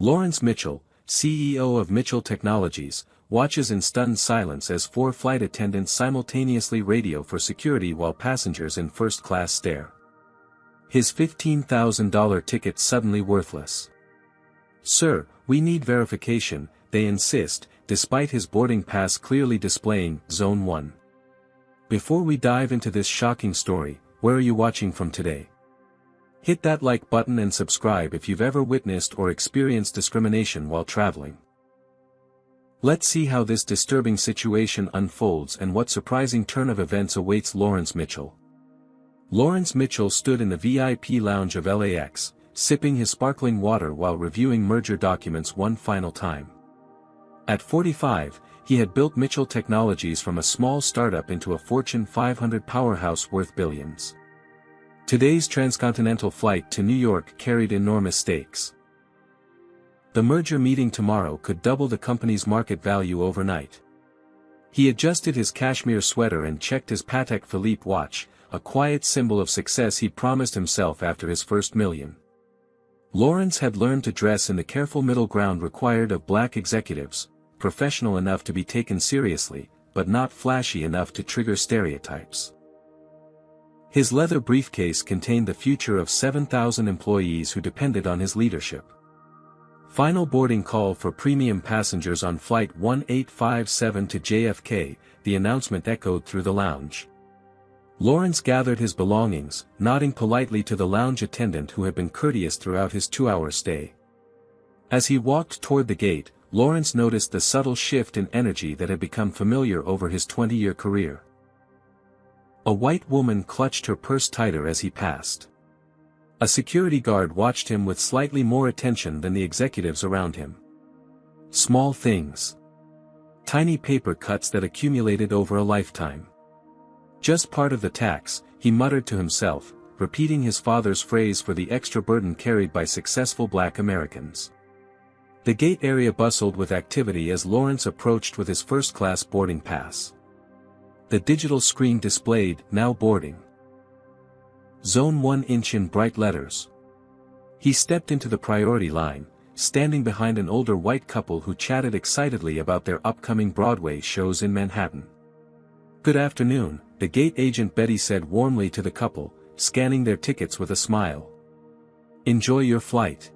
Lawrence Mitchell, CEO of Mitchell Technologies, watches in stunned silence as four flight attendants simultaneously radio for security while passengers in first class stare. His $15,000 ticket suddenly worthless. "Sir, we need verification," they insist, despite his boarding pass clearly displaying Zone 1. Before we dive into this shocking story, where are you watching from today? Hit that like button and subscribe if you've ever witnessed or experienced discrimination while traveling. Let's see how this disturbing situation unfolds and what surprising turn of events awaits Lawrence Mitchell. Lawrence Mitchell stood in the VIP lounge of LAX, sipping his sparkling water while reviewing merger documents one final time. At 45, he had built Mitchell Technologies from a small startup into a Fortune 500 powerhouse worth billions. Today's transcontinental flight to New York carried enormous stakes. The merger meeting tomorrow could double the company's market value overnight. He adjusted his cashmere sweater and checked his Patek Philippe watch, a quiet symbol of success he'd promised himself after his first million. Lawrence had learned to dress in the careful middle ground required of black executives, professional enough to be taken seriously, but not flashy enough to trigger stereotypes. His leather briefcase contained the future of 7,000 employees who depended on his leadership. Final boarding call for premium passengers on Flight 1857 to JFK, the announcement echoed through the lounge. Lawrence gathered his belongings, nodding politely to the lounge attendant who had been courteous throughout his 2-hour stay. As he walked toward the gate, Lawrence noticed the subtle shift in energy that had become familiar over his 20-year career. A white woman clutched her purse tighter as he passed. A security guard watched him with slightly more attention than the executives around him. Small things. Tiny paper cuts that accumulated over a lifetime. Just part of the tax, he muttered to himself, repeating his father's phrase for the extra burden carried by successful black Americans. The gate area bustled with activity as Lawrence approached with his first-class boarding pass. The digital screen displayed, "Now boarding. Zone 1" in bright letters. He stepped into the priority line, standing behind an older white couple who chatted excitedly about their upcoming Broadway shows in Manhattan. "Good afternoon," the gate agent Betty said warmly to the couple, scanning their tickets with a smile. "Enjoy your flight."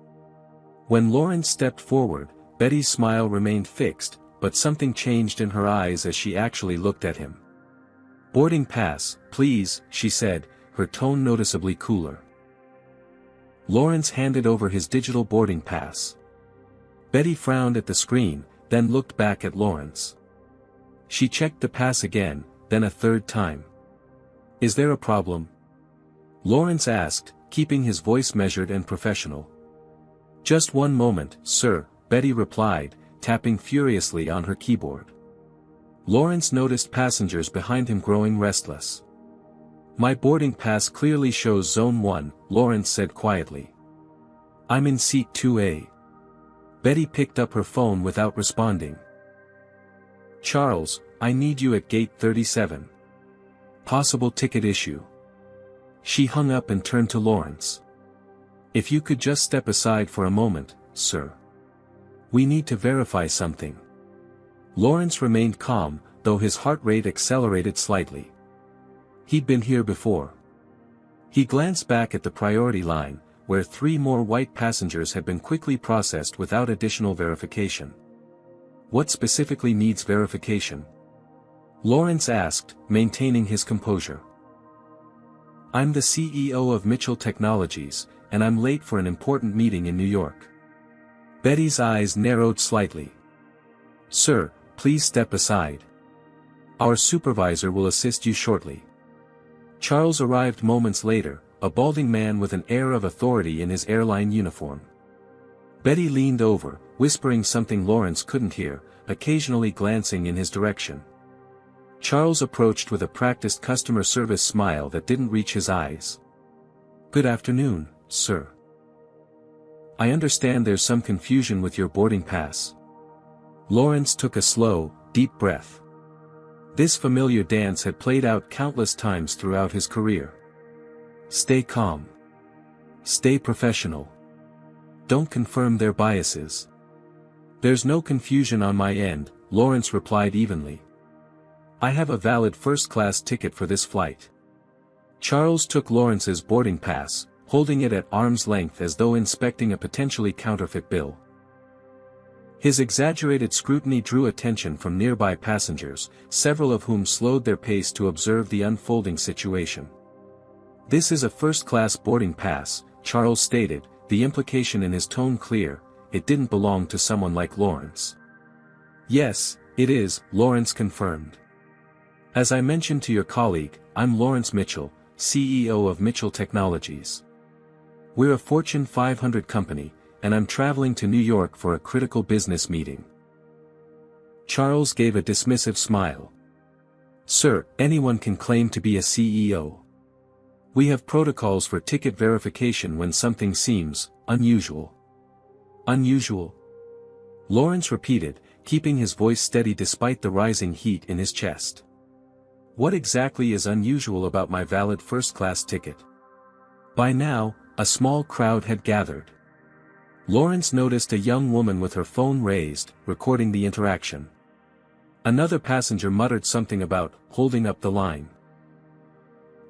When Lawrence stepped forward, Betty's smile remained fixed, but something changed in her eyes as she actually looked at him. "Boarding pass, please," she said, her tone noticeably cooler. Lawrence handed over his digital boarding pass. Betty frowned at the screen, then looked back at Lawrence. She checked the pass again, then a third time. "Is there a problem?" Lawrence asked, keeping his voice measured and professional. "Just one moment, sir," Betty replied, tapping furiously on her keyboard. Lawrence noticed passengers behind him growing restless. "My boarding pass clearly shows Zone 1, Lawrence said quietly. "I'm in seat 2A. Betty picked up her phone without responding. "Charles, I need you at gate 37. Possible ticket issue." She hung up and turned to Lawrence. "If you could just step aside for a moment, sir. We need to verify something." Lawrence remained calm, though his heart rate accelerated slightly. He'd been here before. He glanced back at the priority line, where 3 more white passengers had been quickly processed without additional verification. "What specifically needs verification?" Lawrence asked, maintaining his composure. "I'm the CEO of Mitchell Technologies, and I'm late for an important meeting in New York." Betty's eyes narrowed slightly. "Sir, please step aside. Our supervisor will assist you shortly." Charles arrived moments later, a balding man with an air of authority in his airline uniform. Betty leaned over, whispering something Lawrence couldn't hear, occasionally glancing in his direction. Charles approached with a practiced customer service smile that didn't reach his eyes. "Good afternoon, sir. I understand there's some confusion with your boarding pass." Lawrence took a slow, deep breath. This familiar dance had played out countless times throughout his career. Stay calm. Stay professional. don't confirm their biases. There's no confusion on my end, Lawrence replied evenly. I have a valid first-class ticket for this flight. Charles took Lawrence's boarding pass, holding it at arm's length as though inspecting a potentially counterfeit bill. His exaggerated scrutiny drew attention from nearby passengers, several of whom slowed their pace to observe the unfolding situation. This is a first-class boarding pass, Charles stated, the implication in his tone clear. It didn't belong to someone like Lawrence. Yes, it is, Lawrence confirmed. As I mentioned to your colleague, I'm Lawrence Mitchell, CEO of Mitchell Technologies. We're a Fortune 500 company, and I'm traveling to New York for a critical business meeting. Charles gave a dismissive smile. Sir, anyone can claim to be a CEO. We have protocols for ticket verification when something seems unusual. Unusual? Lawrence repeated, keeping his voice steady despite the rising heat in his chest. What exactly is unusual about my valid first-class ticket? By now, a small crowd had gathered. Lawrence noticed a young woman with her phone raised, recording the interaction. Another passenger muttered something about holding up the line.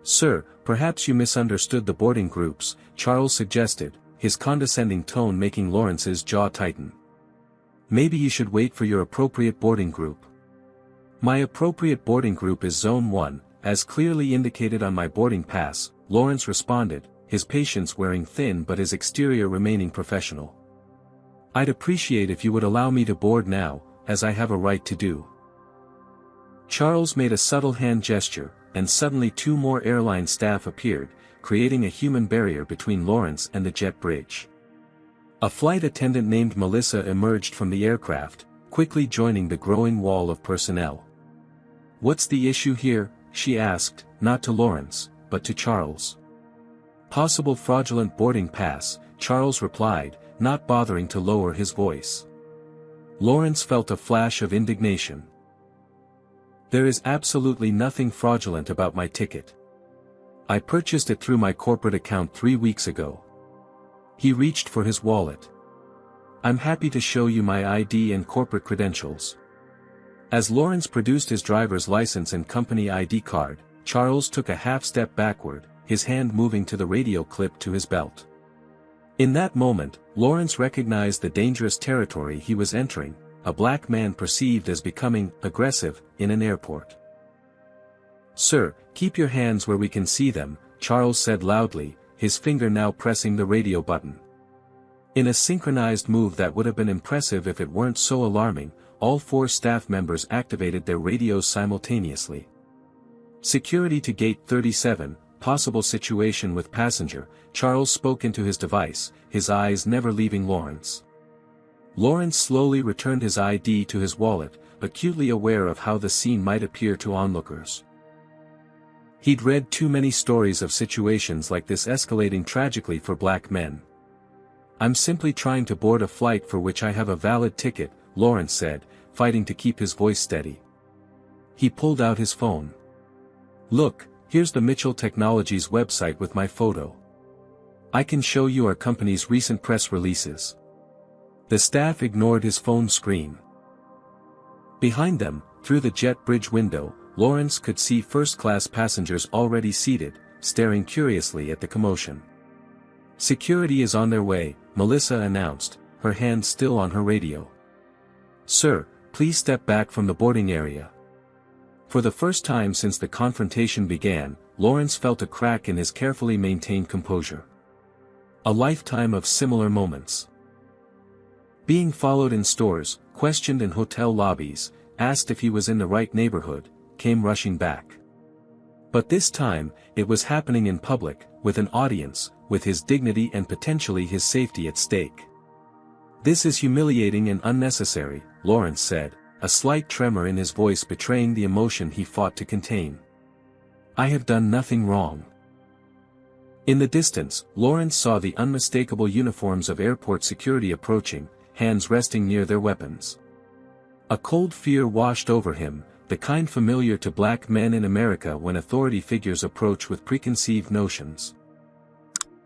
Sir, perhaps you misunderstood the boarding groups, Charles suggested, his condescending tone making Lawrence's jaw tighten. Maybe you should wait for your appropriate boarding group. My appropriate boarding group is Zone 1, as clearly indicated on my boarding pass, Lawrence responded, his patience wearing thin but his exterior remaining professional. I'd appreciate if you would allow me to board now, as I have a right to do. Charles made a subtle hand gesture, and suddenly two more airline staff appeared, creating a human barrier between Lawrence and the jet bridge. A flight attendant named Melissa emerged from the aircraft, quickly joining the growing wall of personnel. What's the issue here? She asked, not to Lawrence, but to Charles. Possible fraudulent boarding pass, Charles replied, not bothering to lower his voice. Lawrence felt a flash of indignation. There is absolutely nothing fraudulent about my ticket. I purchased it through my corporate account 3 weeks ago. He reached for his wallet. I'm happy to show you my ID and corporate credentials. As Lawrence produced his driver's license and company ID card, Charles took a half step backward, his hand moving to the radio clip to his belt. In that moment, Lawrence recognized the dangerous territory he was entering, a black man perceived as becoming aggressive in an airport. Sir, keep your hands where we can see them, Charles said loudly, his finger now pressing the radio button. In a synchronized move that would have been impressive if it weren't so alarming, all 4 staff members activated their radios simultaneously. Security to gate 37, possible situation with passenger, Charles spoke into his device, his eyes never leaving Lawrence. Lawrence slowly returned his ID to his wallet, acutely aware of how the scene might appear to onlookers. He'd read too many stories of situations like this escalating tragically for black men. I'm simply trying to board a flight for which I have a valid ticket, Lawrence said, fighting to keep his voice steady. He pulled out his phone. Look, here's the Mitchell Technologies website with my photo. I can show you our company's recent press releases. The staff ignored his phone screen. Behind them, through the jet bridge window, Lawrence could see first-class passengers already seated, staring curiously at the commotion. Security is on their way, Melissa announced, her hand still on her radio. Sir, please step back from the boarding area. For the first time since the confrontation began, Lawrence felt a crack in his carefully maintained composure. A lifetime of similar moments. Being followed in stores, questioned in hotel lobbies, asked if he was in the right neighborhood, came rushing back. But this time, it was happening in public, with an audience, with his dignity and potentially his safety at stake. This is humiliating and unnecessary, Lawrence said, a slight tremor in his voice betraying the emotion he fought to contain. I have done nothing wrong. In the distance, Lawrence saw the unmistakable uniforms of airport security approaching, hands resting near their weapons. A cold fear washed over him, the kind familiar to black men in America when authority figures approach with preconceived notions.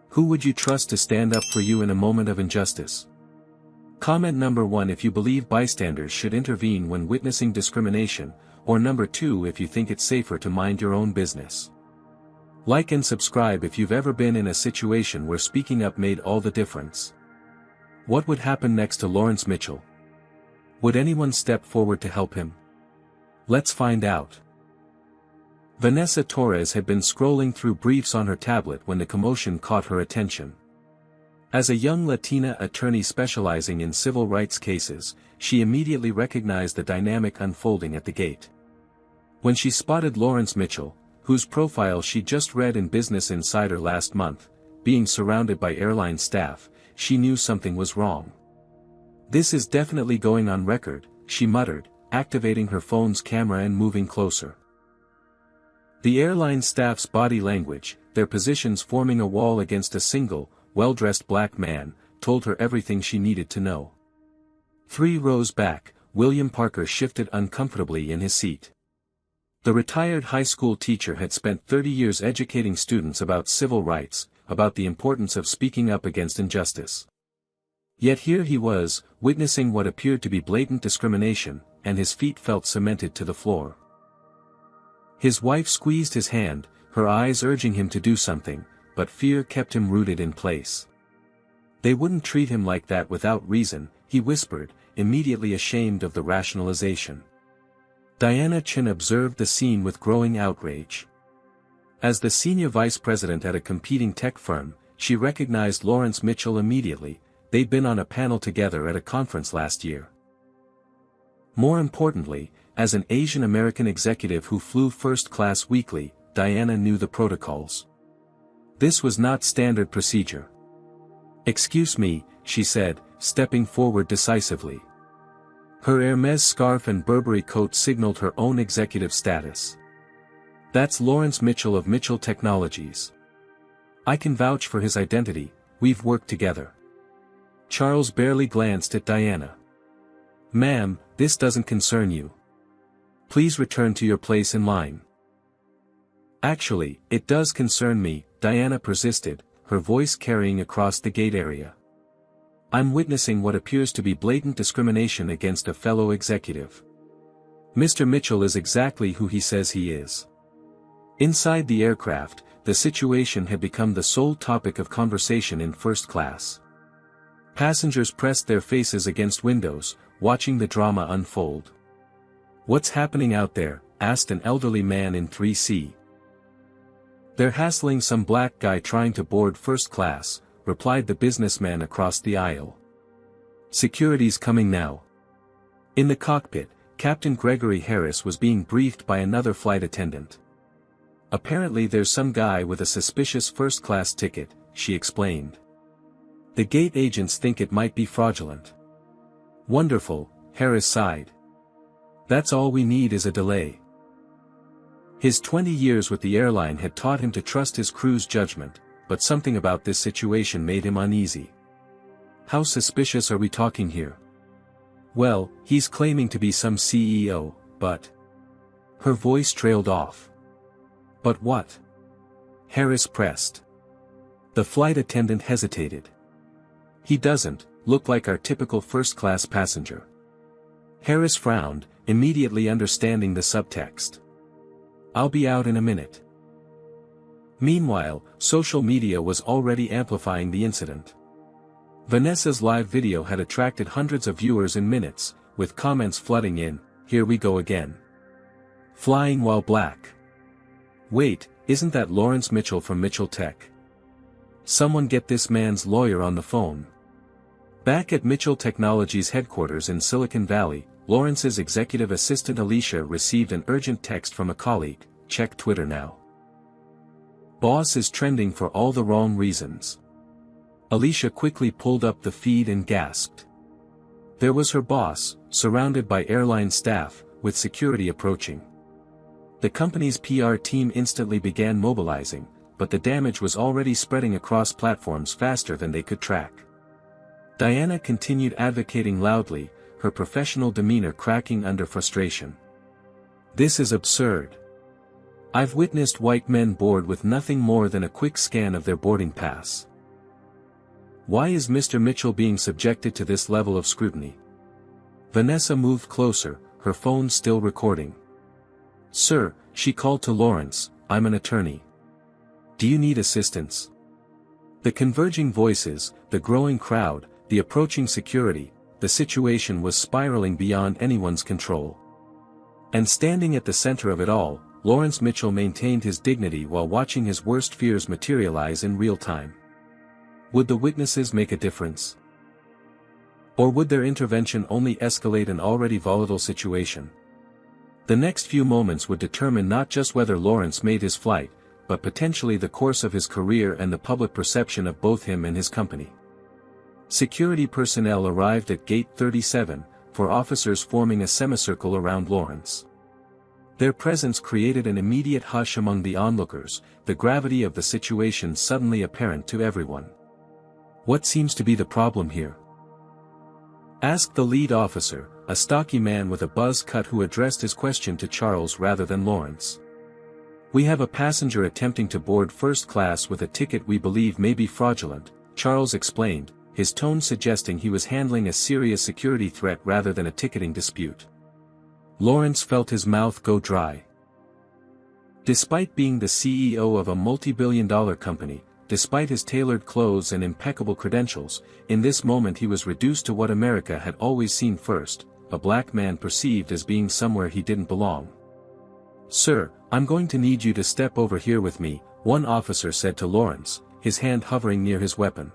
Who would you trust to stand up for you in a moment of injustice? Comment number 1 if you believe bystanders should intervene when witnessing discrimination, or number 2 if you think it's safer to mind your own business. Like and subscribe if you've ever been in a situation where speaking up made all the difference. What would happen next to Lawrence Mitchell? Would anyone step forward to help him? Let's find out. Vanessa Torres had been scrolling through briefs on her tablet when the commotion caught her attention. As a young Latina attorney specializing in civil rights cases, she immediately recognized the dynamic unfolding at the gate. When she spotted Lawrence Mitchell, whose profile she just read in Business Insider last month, being surrounded by airline staff, she knew something was wrong. "This is definitely going on record," she muttered, activating her phone's camera and moving closer. The airline staff's body language, their positions forming a wall against a single, well-dressed black man, told her everything she needed to know. 3 rows back, William Parker shifted uncomfortably in his seat. The retired high school teacher had spent 30 years educating students about civil rights, about the importance of speaking up against injustice. Yet here he was, witnessing what appeared to be blatant discrimination, and his feet felt cemented to the floor. His wife squeezed his hand, her eyes urging him to do something, but fear kept him rooted in place. "They wouldn't treat him like that without reason," he whispered, immediately ashamed of the rationalization. Diana Chin observed the scene with growing outrage. As the senior vice president at a competing tech firm, she recognized Lawrence Mitchell immediately. They'd been on a panel together at a conference last year. More importantly, as an Asian American executive who flew first class weekly, Diana knew the protocols. This was not standard procedure. "Excuse me," she said, stepping forward decisively. Her Hermes scarf and Burberry coat signaled her own executive status. "That's Lawrence Mitchell of Mitchell Technologies. I can vouch for his identity, we've worked together." Charles barely glanced at Diana. "Ma'am, this doesn't concern you. Please return to your place in line." "Actually, it does concern me," Diana persisted, her voice carrying across the gate area. "I'm witnessing what appears to be blatant discrimination against a fellow executive. Mr. Mitchell is exactly who he says he is." Inside the aircraft, the situation had become the sole topic of conversation in first class. Passengers pressed their faces against windows, watching the drama unfold. "What's happening out there?" asked an elderly man in 3C. "They're hassling some black guy trying to board first class," replied the businessman across the aisle. "Security's coming now." In the cockpit, Captain Gregory Harris was being briefed by another flight attendant. "Apparently there's some guy with a suspicious first-class ticket," she explained. "The gate agents think it might be fraudulent." "Wonderful," Harris sighed. "That's all we need is a delay." His 20 years with the airline had taught him to trust his crew's judgment, but something about this situation made him uneasy. "How suspicious are we talking here?" "Well, he's claiming to be some CEO, but..." Her voice trailed off. "But what?" Harris pressed. The flight attendant hesitated. "He doesn't look like our typical first-class passenger." Harris frowned, immediately understanding the subtext. "I'll be out in a minute." Meanwhile, social media was already amplifying the incident. Vanessa's live video had attracted hundreds of viewers in minutes, with comments flooding in, "Here we go again. Flying while black. Wait, isn't that Lawrence Mitchell from Mitchell Tech? Someone get this man's lawyer on the phone." Back at Mitchell Technologies headquarters in Silicon Valley, Lawrence's executive assistant Alicia received an urgent text from a colleague, "Check Twitter now. Boss is trending for all the wrong reasons." Alicia quickly pulled up the feed and gasped. There was her boss, surrounded by airline staff, with security approaching. The company's PR team instantly began mobilizing, but the damage was already spreading across platforms faster than they could track. Diana continued advocating loudly, her professional demeanor cracking under frustration. "This is absurd. I've witnessed white men board with nothing more than a quick scan of their boarding pass. Why is Mr. Mitchell being subjected to this level of scrutiny? Vanessa moved closer, her phone still recording. Sir, she called to Lawrence, I'm an attorney. Do you need assistance? The converging voices, the growing crowd, the approaching security, the situation was spiraling beyond anyone's control. And standing at the center of it all, Lawrence Mitchell maintained his dignity while watching his worst fears materialize in real time. Would the witnesses make a difference? Or would their intervention only escalate an already volatile situation? The next few moments would determine not just whether Lawrence made his flight, but potentially the course of his career and the public perception of both him and his company. Security personnel arrived at Gate 37, for officers forming a semicircle around Lawrence. Their presence created an immediate hush among the onlookers, the gravity of the situation suddenly apparent to everyone. What seems to be the problem here? Asked the lead officer, a stocky man with a buzz cut who addressed his question to Charles rather than Lawrence. We have a passenger attempting to board first class with a ticket we believe may be fraudulent, Charles explained, his tone suggesting he was handling a serious security threat rather than a ticketing dispute. Lawrence felt his mouth go dry. Despite being the CEO of a multi-billion-dollar company, despite his tailored clothes and impeccable credentials, in this moment he was reduced to what America had always seen first, a black man perceived as being somewhere he didn't belong. Sir, I'm going to need you to step over here with me, one officer said to Lawrence, his hand hovering near his weapon.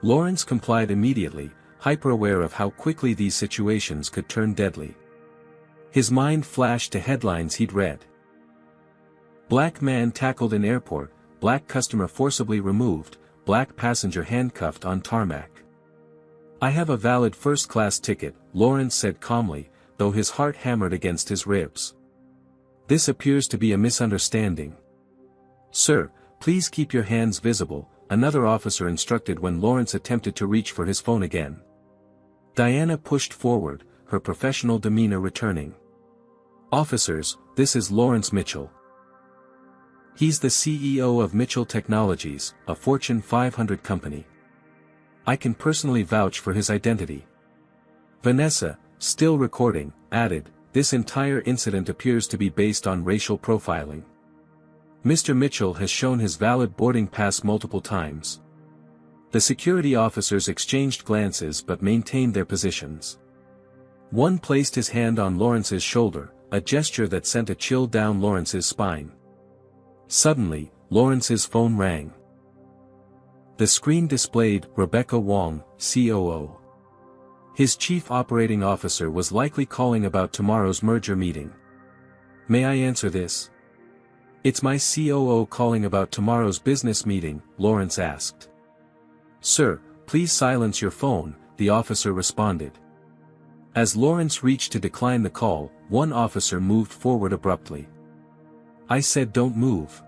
Lawrence complied immediately, hyper-aware of how quickly these situations could turn deadly. His mind flashed to headlines he'd read. Black man tackled in airport, black customer forcibly removed, black passenger handcuffed on tarmac. I have a valid first-class ticket, Lawrence said calmly, though his heart hammered against his ribs. This appears to be a misunderstanding. Sir, please keep your hands visible, another officer instructed when Lawrence attempted to reach for his phone again. Diana pushed forward, her professional demeanor returning. Officers, this is Lawrence Mitchell. He's the CEO of Mitchell Technologies, a Fortune 500 company. I can personally vouch for his identity. Vanessa, still recording, added, this entire incident appears to be based on racial profiling. Mr. Mitchell has shown his valid boarding pass multiple times. The security officers exchanged glances but maintained their positions. One placed his hand on Lawrence's shoulder, a gesture that sent a chill down Lawrence's spine. Suddenly, Lawrence's phone rang. The screen displayed Rebecca Wong, COO. His chief operating officer was likely calling about tomorrow's merger meeting. May I answer this? It's my COO calling about tomorrow's business meeting, Lawrence asked. Sir, please silence your phone, the officer responded. As Lawrence reached to decline the call, one officer moved forward abruptly. I said don't move.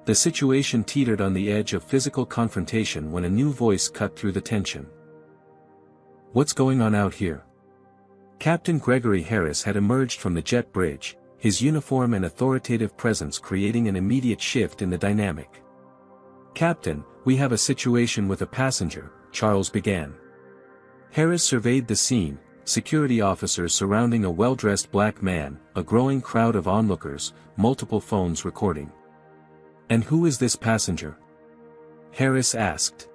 The situation teetered on the edge of physical confrontation when a new voice cut through the tension. What's going on out here? Captain Gregory Harris had emerged from the jet bridge, his uniform and authoritative presence creating an immediate shift in the dynamic. Captain, we have a situation with a passenger, Charles began. Harris surveyed the scene, security officers surrounding a well-dressed black man, a growing crowd of onlookers, multiple phones recording. And who is this passenger? Harris asked.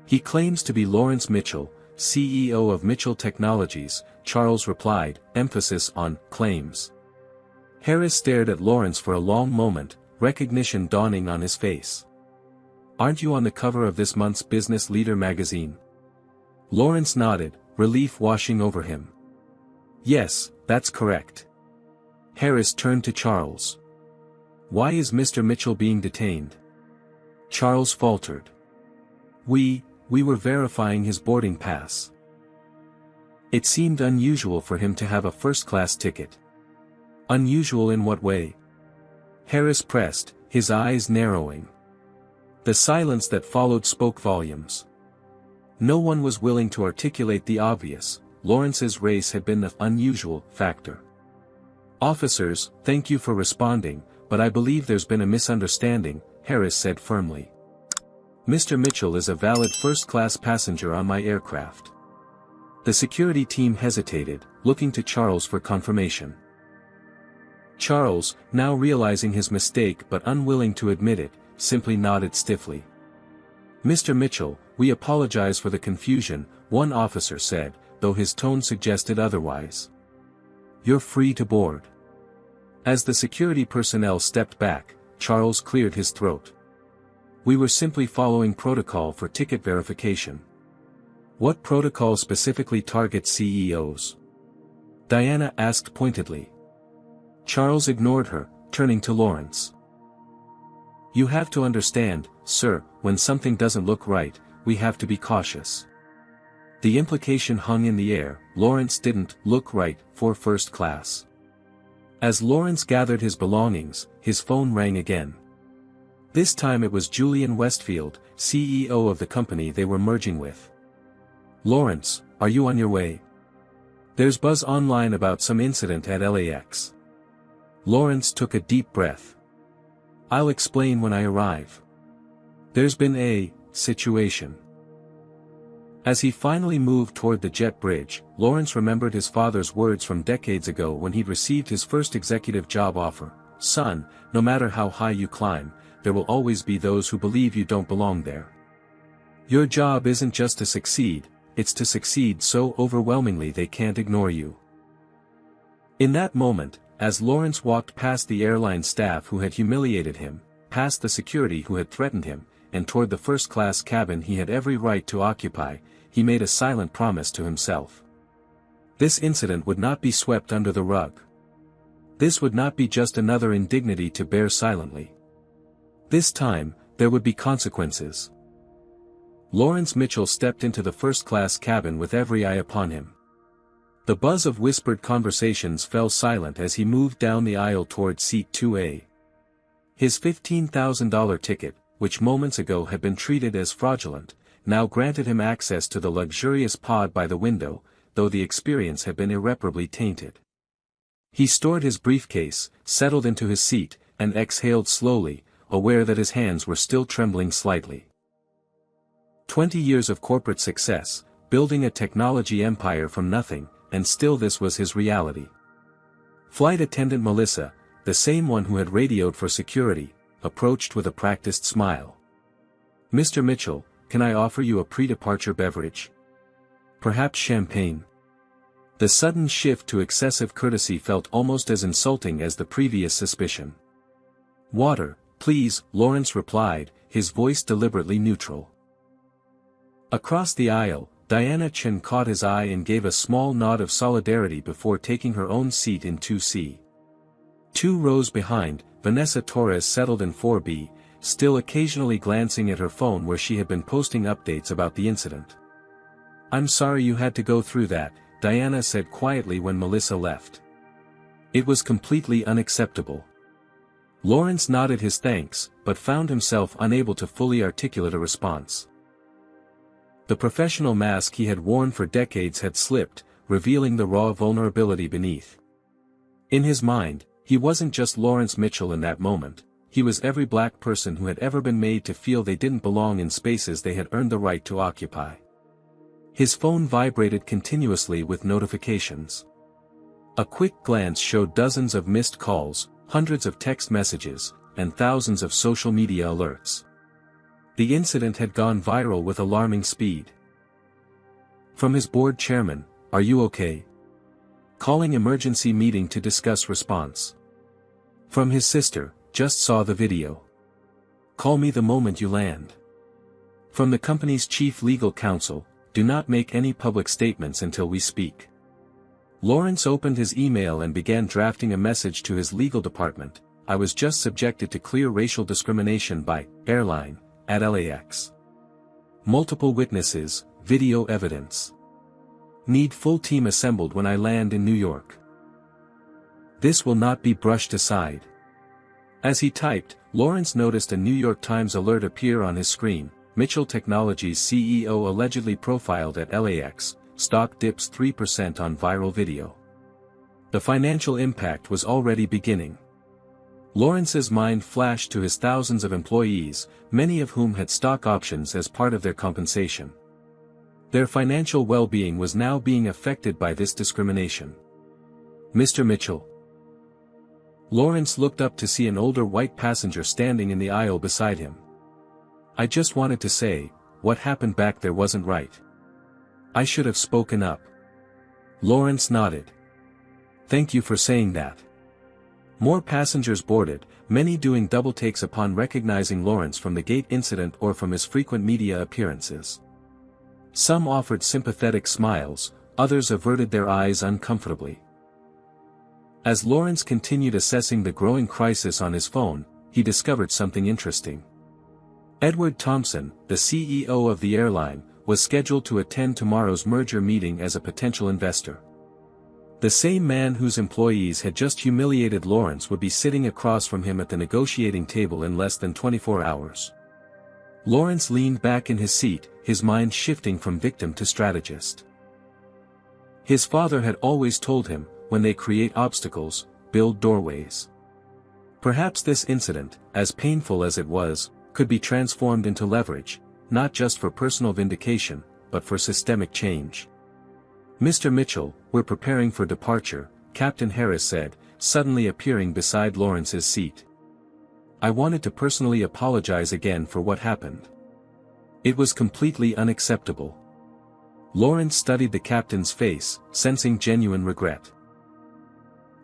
He claims to be Lawrence Mitchell, CEO of Mitchell Technologies, Charles replied, emphasis on claims. Harris stared at Lawrence for a long moment, recognition dawning on his face. Aren't you on the cover of this month's Business Leader magazine? Lawrence nodded, relief washing over him. Yes, that's correct. Harris turned to Charles. Why is Mr. Mitchell being detained? Charles faltered. We were verifying his boarding pass. It seemed unusual for him to have a first-class ticket. Unusual in what way? Harris pressed, his eyes narrowing. The silence that followed spoke volumes. No one was willing to articulate the obvious, Lawrence's race had been the unusual factor. Officers, thank you for responding, but I believe there's been a misunderstanding, Harris said firmly. Mr. Mitchell is a valid first-class passenger on my aircraft. The security team hesitated, looking to Charles for confirmation. Charles, now realizing his mistake but unwilling to admit it, simply nodded stiffly. Mr. Mitchell, we apologize for the confusion, one officer said, though his tone suggested otherwise. You're free to board. As the security personnel stepped back, Charles cleared his throat. We were simply following protocol for ticket verification. What protocol specifically targets CEOs? Diana asked pointedly. Charles ignored her, turning to Lawrence. You have to understand, sir, when something doesn't look right, we have to be cautious. The implication hung in the air, Lawrence didn't look right for first class. As Lawrence gathered his belongings, his phone rang again. This time it was Julian Westfield, CEO of the company they were merging with. Lawrence, are you on your way? There's buzz online about some incident at LAX. Lawrence took a deep breath. I'll explain when I arrive. There's been a situation. As he finally moved toward the jet bridge, Lawrence remembered his father's words from decades ago when he'd received his first executive job offer. Son, no matter how high you climb, there will always be those who believe you don't belong there. Your job isn't just to succeed, it's to succeed so overwhelmingly they can't ignore you. In that moment, as Lawrence walked past the airline staff who had humiliated him, past the security who had threatened him, and toward the first-class cabin he had every right to occupy, he made a silent promise to himself. This incident would not be swept under the rug. This would not be just another indignity to bear silently. This time, there would be consequences. Lawrence Mitchell stepped into the first-class cabin with every eye upon him. The buzz of whispered conversations fell silent as he moved down the aisle toward seat 2A. His $15,000 ticket, which moments ago had been treated as fraudulent, now granted him access to the luxurious pod by the window, though the experience had been irreparably tainted. He stored his briefcase, settled into his seat, and exhaled slowly, aware that his hands were still trembling slightly. 20 years of corporate success, building a technology empire from nothing, and still this was his reality. Flight attendant Melissa, the same one who had radioed for security, approached with a practiced smile. Mr. Mitchell, can I offer you a pre-departure beverage? Perhaps champagne? The sudden shift to excessive courtesy felt almost as insulting as the previous suspicion. Water, please, Lawrence replied, his voice deliberately neutral. Across the aisle, Diana Chen caught his eye and gave a small nod of solidarity before taking her own seat in 2C. 2 rows behind, Vanessa Torres settled in 4B, still occasionally glancing at her phone where she had been posting updates about the incident. I'm sorry you had to go through that, Diana said quietly when Melissa left. It was completely unacceptable. Lawrence nodded his thanks, but found himself unable to fully articulate a response. The professional mask he had worn for decades had slipped, revealing the raw vulnerability beneath. In his mind, he wasn't just Lawrence Mitchell in that moment, he was every black person who had ever been made to feel they didn't belong in spaces they had earned the right to occupy. His phone vibrated continuously with notifications. A quick glance showed dozens of missed calls, hundreds of text messages, and thousands of social media alerts. The incident had gone viral with alarming speed. From his board chairman, "Are you okay?" Calling emergency meeting to discuss response. From his sister, "Just saw the video. Call me the moment you land." From the company's chief legal counsel, "Do not make any public statements until we speak." Lawrence opened his email and began drafting a message to his legal department. "I was just subjected to clear racial discrimination by airline at LAX. Multiple witnesses, video evidence. Need full team assembled when I land in New York. This will not be brushed aside." As he typed, Lawrence noticed a New York Times alert appear on his screen. Mitchell Technologies CEO allegedly profiled at LAX, stock dips 3% on viral video. The financial impact was already beginning. Lawrence's mind flashed to his thousands of employees, many of whom had stock options as part of their compensation. Their financial well-being was now being affected by this discrimination. "Mr. Mitchell." Lawrence looked up to see an older white passenger standing in the aisle beside him. "I just wanted to say, what happened back there wasn't right. I should have spoken up." Lawrence nodded. "Thank you for saying that." More passengers boarded, many doing double takes upon recognizing Lawrence from the gate incident or from his frequent media appearances. Some offered sympathetic smiles, others averted their eyes uncomfortably. As Lawrence continued assessing the growing crisis on his phone, he discovered something interesting. Edward Thompson, the CEO of the airline, was scheduled to attend tomorrow's merger meeting as a potential investor. The same man whose employees had just humiliated Lawrence would be sitting across from him at the negotiating table in less than 24 hours. Lawrence leaned back in his seat, his mind shifting from victim to strategist. His father had always told him, when they create obstacles, build doorways. Perhaps this incident, as painful as it was, could be transformed into leverage, not just for personal vindication, but for systemic change. "Mr. Mitchell, we're preparing for departure," Captain Harris said, suddenly appearing beside Lawrence's seat. "I wanted to personally apologize again for what happened. It was completely unacceptable." Lawrence studied the captain's face, sensing genuine regret.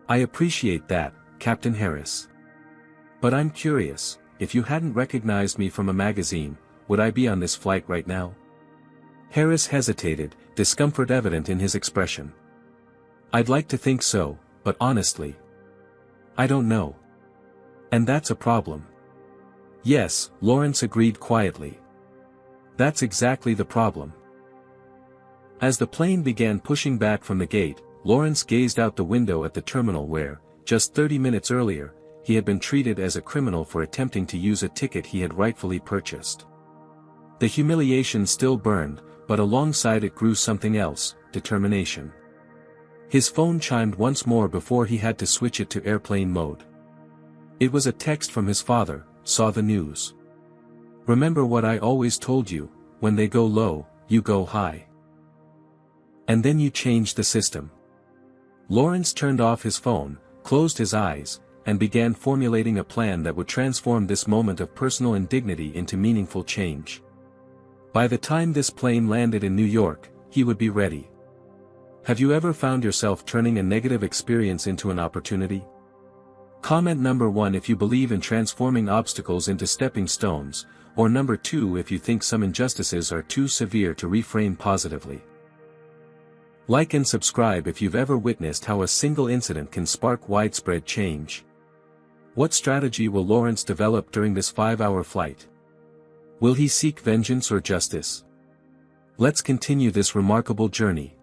"I appreciate that, Captain Harris. But I'm curious, if you hadn't recognized me from a magazine, would I be on this flight right now?" Harris hesitated, discomfort evident in his expression. "I'd like to think so, but honestly, I don't know. And that's a problem." "Yes," Lawrence agreed quietly. "That's exactly the problem." As the plane began pushing back from the gate, Lawrence gazed out the window at the terminal where, just 30 minutes earlier, he had been treated as a criminal for attempting to use a ticket he had rightfully purchased. The humiliation still burned, but alongside it grew something else, determination. His phone chimed once more before he had to switch it to airplane mode. It was a text from his father, "Saw the news. Remember what I always told you, when they go low, you go high. And then you change the system." Lawrence turned off his phone, closed his eyes, and began formulating a plan that would transform this moment of personal indignity into meaningful change. By the time this plane landed in New York, he would be ready. Have you ever found yourself turning a negative experience into an opportunity? Comment number 1 if you believe in transforming obstacles into stepping stones, or number 2 if you think some injustices are too severe to reframe positively. Like and subscribe if you've ever witnessed how a single incident can spark widespread change. What strategy will Lawrence develop during this 5-hour flight? Will he seek vengeance or justice? Let's continue this remarkable journey.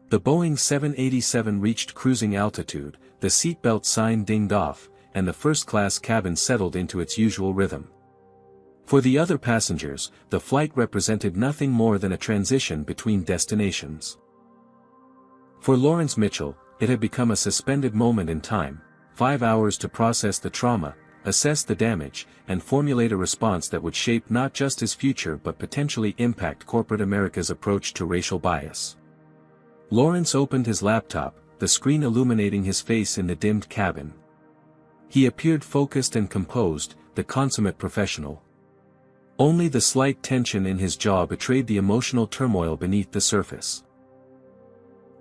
The Boeing 787 reached cruising altitude, the seatbelt sign dinged off, and the first-class cabin settled into its usual rhythm. For the other passengers, the flight represented nothing more than a transition between destinations. For Lawrence Mitchell, it had become a suspended moment in time, 5 hours to process the trauma, assess the damage, and formulate a response that would shape not just his future but potentially impact corporate America's approach to racial bias. Lawrence opened his laptop, the screen illuminating his face in the dimmed cabin. He appeared focused and composed, the consummate professional. Only the slight tension in his jaw betrayed the emotional turmoil beneath the surface.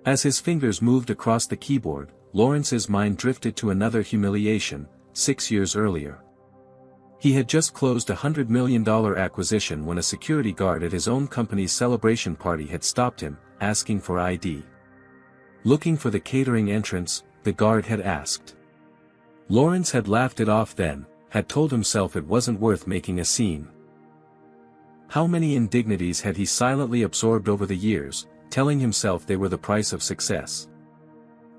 As his fingers moved across the keyboard, Lawrence's mind drifted to another humiliation, 6 years earlier. He had just closed a $100 million acquisition when a security guard at his own company's celebration party had stopped him, asking for ID. Looking for the catering entrance, the guard had asked. Lawrence had laughed it off then, had told himself it wasn't worth making a scene. How many indignities had he silently absorbed over the years, telling himself they were the price of success?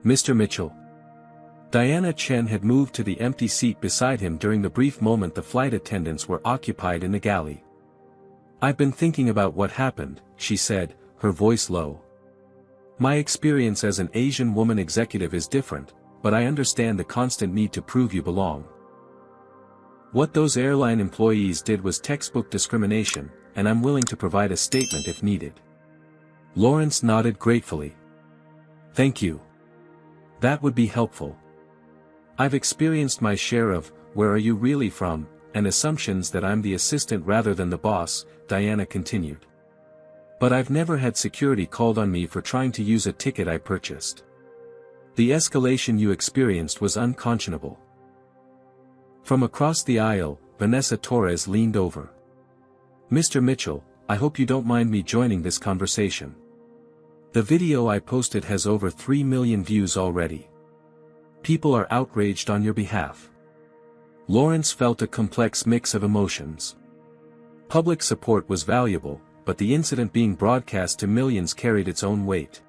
"Mr. Mitchell." Diana Chen had moved to the empty seat beside him during the brief moment the flight attendants were occupied in the galley. "I've been thinking about what happened," she said, her voice low. "My experience as an Asian woman executive is different, but I understand the constant need to prove you belong." What those airline employees did was textbook discrimination, and I'm willing to provide a statement if needed. Lawrence nodded gratefully. Thank you. That would be helpful. I've experienced my share of, "Where are you really from?" and assumptions that I'm the assistant rather than the boss, Diana continued. But I've never had security called on me for trying to use a ticket I purchased. The escalation you experienced was unconscionable. From across the aisle, Vanessa Torres leaned over. Mr. Mitchell, I hope you don't mind me joining this conversation. The video I posted has over 3 million views already. People are outraged on your behalf. Lawrence felt a complex mix of emotions. Public support was valuable, but the incident being broadcast to millions carried its own weight.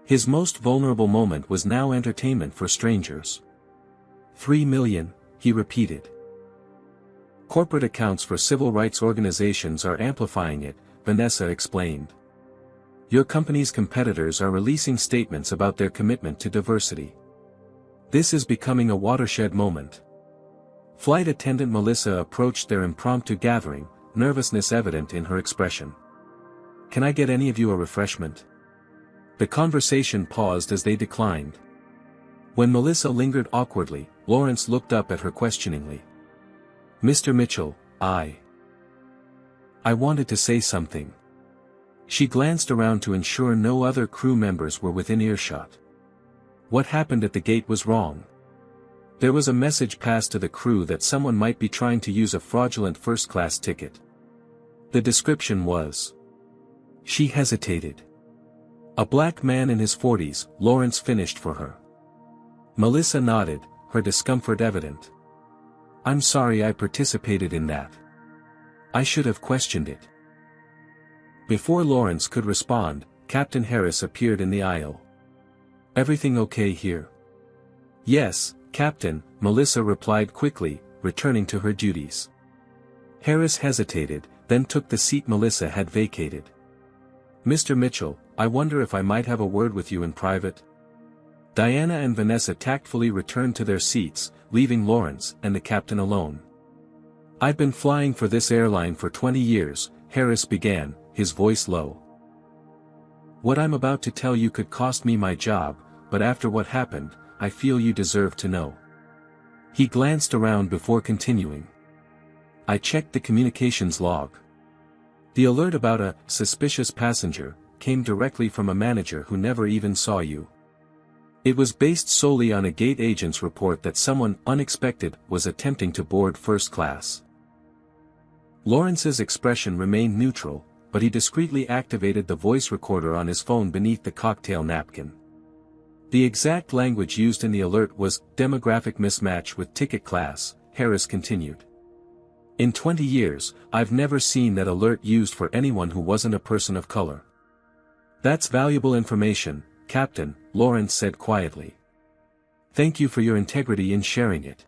His most vulnerable moment was now entertainment for strangers. 3 million, he repeated. Corporate accounts for civil rights organizations are amplifying it, Vanessa explained. Your company's competitors are releasing statements about their commitment to diversity. This is becoming a watershed moment. Flight attendant Melissa approached their impromptu gathering, nervousness evident in her expression. Can I get any of you a refreshment? The conversation paused as they declined. When Melissa lingered awkwardly, Lawrence looked up at her questioningly. Mr. Mitchell, I wanted to say something. She glanced around to ensure no other crew members were within earshot. What happened at the gate was wrong. There was a message passed to the crew that someone might be trying to use a fraudulent first-class ticket. The description was. She hesitated. A black man in his 40s, Lawrence finished for her. Melissa nodded, her discomfort evident. I'm sorry I participated in that. I should have questioned it. Before Lawrence could respond, Captain Harris appeared in the aisle. Everything okay here? Yes, Captain, Melissa replied quickly, returning to her duties. Harris hesitated, then took the seat Melissa had vacated. Mr. Mitchell, I wonder if I might have a word with you in private? Diana and Vanessa tactfully returned to their seats, leaving Lawrence and the captain alone. I've been flying for this airline for 20 years, Harris began, his voice low. What I'm about to tell you could cost me my job, but after what happened, I feel you deserve to know. He glanced around before continuing. I checked the communications log. The alert about a suspicious passenger came directly from a manager who never even saw you. It was based solely on a gate agent's report that someone unexpected was attempting to board first class. Lawrence's expression remained neutral, but he discreetly activated the voice recorder on his phone beneath the cocktail napkin. The exact language used in the alert was demographic mismatch with ticket class, Harris continued. In 20 years, I've never seen that alert used for anyone who wasn't a person of color. That's valuable information, Captain, Lawrence said quietly. Thank you for your integrity in sharing it.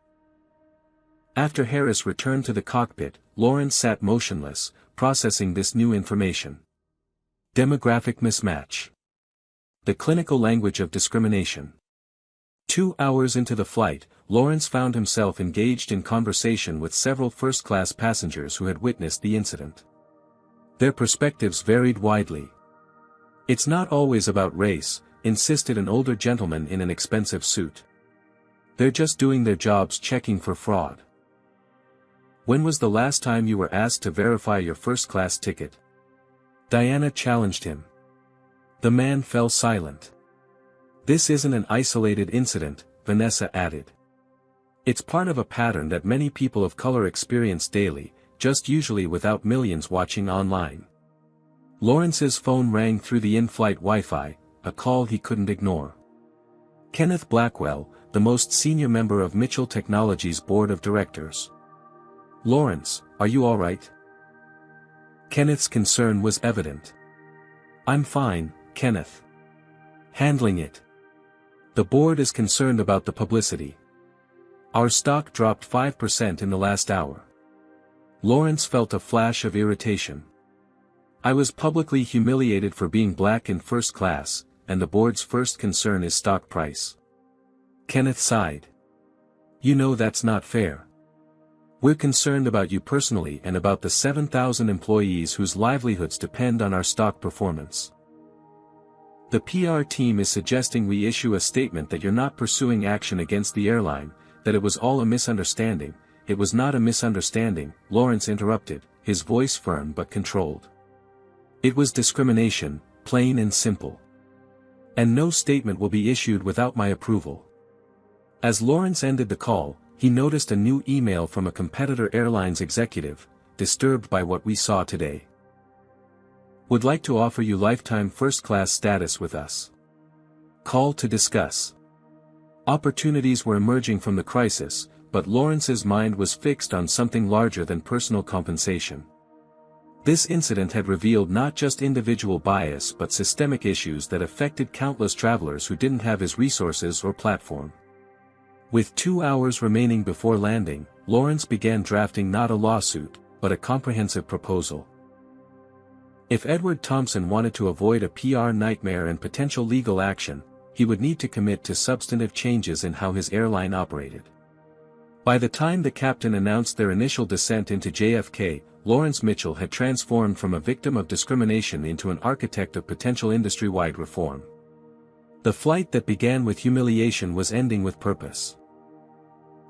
After Harris returned to the cockpit, Lawrence sat motionless, processing this new information. Demographic mismatch. The clinical language of discrimination. 2 hours into the flight, Lawrence found himself engaged in conversation with several first-class passengers who had witnessed the incident. Their perspectives varied widely. It's not always about race, insisted an older gentleman in an expensive suit. They're just doing their jobs checking for fraud. When was the last time you were asked to verify your first-class ticket? Diana challenged him. The man fell silent. This isn't an isolated incident, Vanessa added. It's part of a pattern that many people of color experience daily, just usually without millions watching online. Lawrence's phone rang through the in-flight Wi-Fi, a call he couldn't ignore. Kenneth Blackwell, the most senior member of Mitchell Technologies' board of directors. Lawrence, are you all right? Kenneth's concern was evident. I'm fine, Kenneth. Handling it. The board is concerned about the publicity. Our stock dropped 5% in the last hour. Lawrence felt a flash of irritation. I was publicly humiliated for being black in first class, and the board's first concern is stock price. Kenneth sighed. You know that's not fair. We're concerned about you personally and about the 7,000 employees whose livelihoods depend on our stock performance. The PR team is suggesting we issue a statement that you're not pursuing action against the airline, that it was all a misunderstanding. It was not a misunderstanding, Lawrence interrupted, his voice firm but controlled. It was discrimination, plain and simple. And no statement will be issued without my approval. As Lawrence ended the call, he noticed a new email from a competitor airlines executive, disturbed by what we saw today. Would like to offer you lifetime first-class status with us. Call to discuss. Opportunities were emerging from the crisis, but Lawrence's mind was fixed on something larger than personal compensation. This incident had revealed not just individual bias but systemic issues that affected countless travelers who didn't have his resources or platform. With 2 hours remaining before landing, Lawrence began drafting not a lawsuit, but a comprehensive proposal. If Edward Thompson wanted to avoid a PR nightmare and potential legal action, he would need to commit to substantive changes in how his airline operated. By the time the captain announced their initial descent into JFK, Lawrence Mitchell had transformed from a victim of discrimination into an architect of potential industry-wide reform. The flight that began with humiliation was ending with purpose.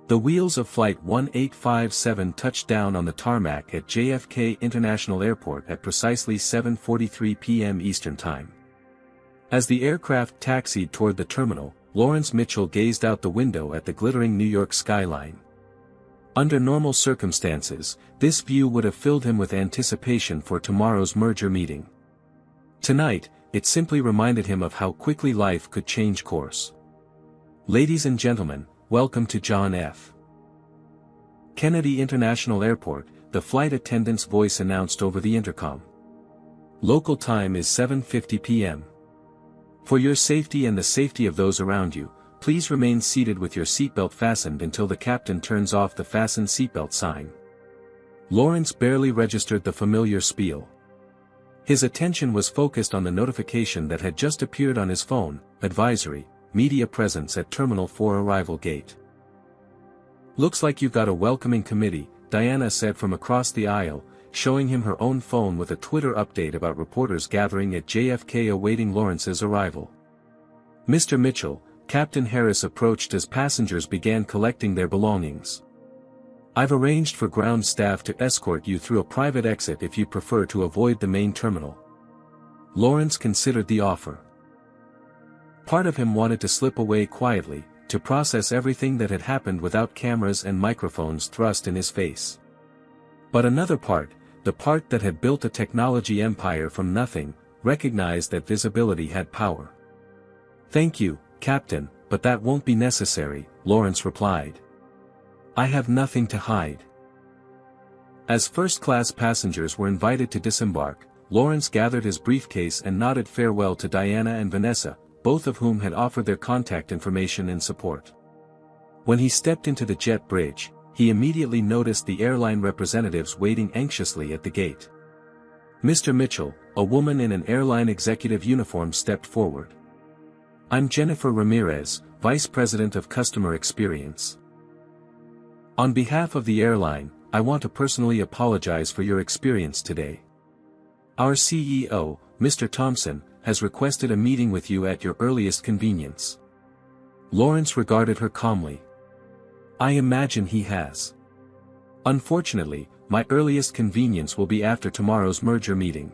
The wheels of Flight 1857 touched down on the tarmac at JFK International Airport at precisely 7:43 p.m. Eastern Time. As the aircraft taxied toward the terminal, Lawrence Mitchell gazed out the window at the glittering New York skyline. Under normal circumstances, this view would have filled him with anticipation for tomorrow's merger meeting. Tonight, it simply reminded him of how quickly life could change course. Ladies and gentlemen, welcome to John F. Kennedy International Airport, the flight attendant's voice announced over the intercom. Local time is 7:50 p.m. For your safety and the safety of those around you, please remain seated with your seatbelt fastened until the captain turns off the fasten seatbelt sign. Lawrence barely registered the familiar spiel. His attention was focused on the notification that had just appeared on his phone, advisory, media presence at Terminal 4 arrival gate. Looks like you've got a welcoming committee, Diana said from across the aisle, showing him her own phone with a Twitter update about reporters gathering at JFK awaiting Lawrence's arrival. Mr. Mitchell, Captain Harris approached as passengers began collecting their belongings. I've arranged for ground staff to escort you through a private exit if you prefer to avoid the main terminal. Lawrence considered the offer. Part of him wanted to slip away quietly, to process everything that had happened without cameras and microphones thrust in his face. But another part, the part that had built a technology empire from nothing, recognized that visibility had power. Thank you, Captain, but that won't be necessary, Lawrence replied. I have nothing to hide. As first-class passengers were invited to disembark, Lawrence gathered his briefcase and nodded farewell to Diana and Vanessa, both of whom had offered their contact information and support. When he stepped into the jet bridge, he immediately noticed the airline representatives waiting anxiously at the gate. Mr. Mitchell, a woman in an airline executive uniform stepped forward. I'm Jennifer Ramirez, Vice President of Customer Experience. On behalf of the airline, I want to personally apologize for your experience today. Our CEO, Mr. Thompson, has requested a meeting with you at your earliest convenience. Lawrence regarded her calmly. I imagine he has. Unfortunately, my earliest convenience will be after tomorrow's merger meeting.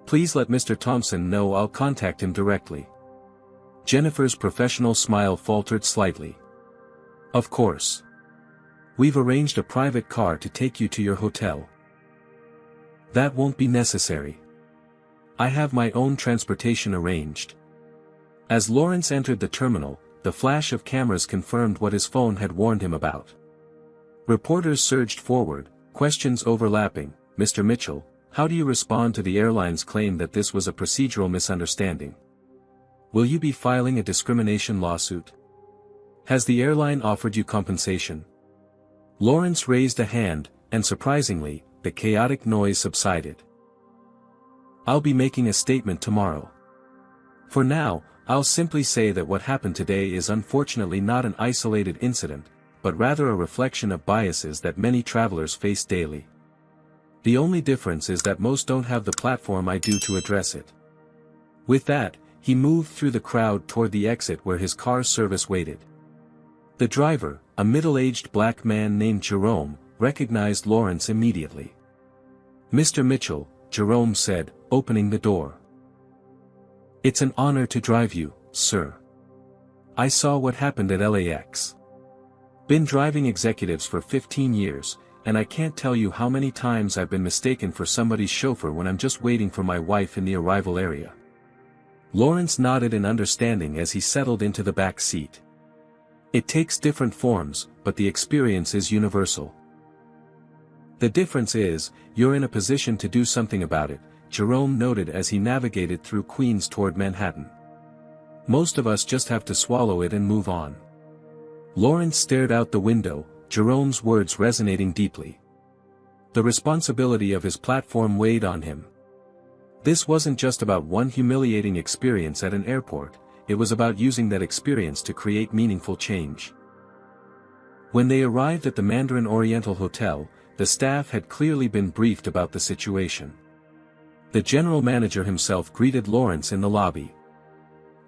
Please let Mr. Thompson know I'll contact him directly. Jennifer's professional smile faltered slightly. Of course. We've arranged a private car to take you to your hotel. That won't be necessary. I have my own transportation arranged. As Lawrence entered the terminal, the flash of cameras confirmed what his phone had warned him about. Reporters surged forward, questions overlapping. Mr. Mitchell, how do you respond to the airline's claim that this was a procedural misunderstanding? Will you be filing a discrimination lawsuit? Has the airline offered you compensation? Lawrence raised a hand, and surprisingly, the chaotic noise subsided. I'll be making a statement tomorrow. For now, I'll simply say that what happened today is unfortunately not an isolated incident, but rather a reflection of biases that many travelers face daily. The only difference is that most don't have the platform I do to address it. With that, he moved through the crowd toward the exit where his car's service waited. The driver, a middle-aged black man named Jerome, recognized Lawrence immediately. "Mr. Mitchell," Jerome said, opening the door. "It's an honor to drive you, sir. I saw what happened at LAX. Been driving executives for 15 years, and I can't tell you how many times I've been mistaken for somebody's chauffeur when I'm just waiting for my wife in the arrival area." Lawrence nodded in understanding as he settled into the back seat. "It takes different forms, but the experience is universal. The difference is, you're in a position to do something about it," Jerome noted as he navigated through Queens toward Manhattan. "Most of us just have to swallow it and move on." Lawrence stared out the window, Jerome's words resonating deeply. The responsibility of his platform weighed on him. This wasn't just about one humiliating experience at an airport, it was about using that experience to create meaningful change. When they arrived at the Mandarin Oriental Hotel, the staff had clearly been briefed about the situation. The general manager himself greeted Lawrence in the lobby.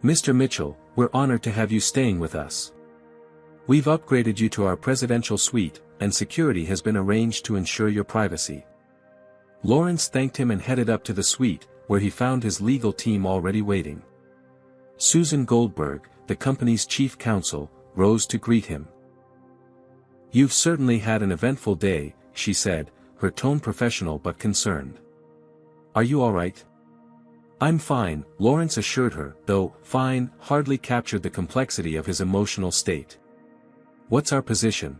"Mr. Mitchell, we're honored to have you staying with us. We've upgraded you to our presidential suite, and security has been arranged to ensure your privacy." Lawrence thanked him and headed up to the suite, where he found his legal team already waiting. Susan Goldberg, the company's chief counsel, rose to greet him. "You've certainly had an eventful day," she said, her tone professional but concerned. "Are you all right?" "I'm fine," Lawrence assured her, though "fine" hardly captured the complexity of his emotional state. "What's our position?"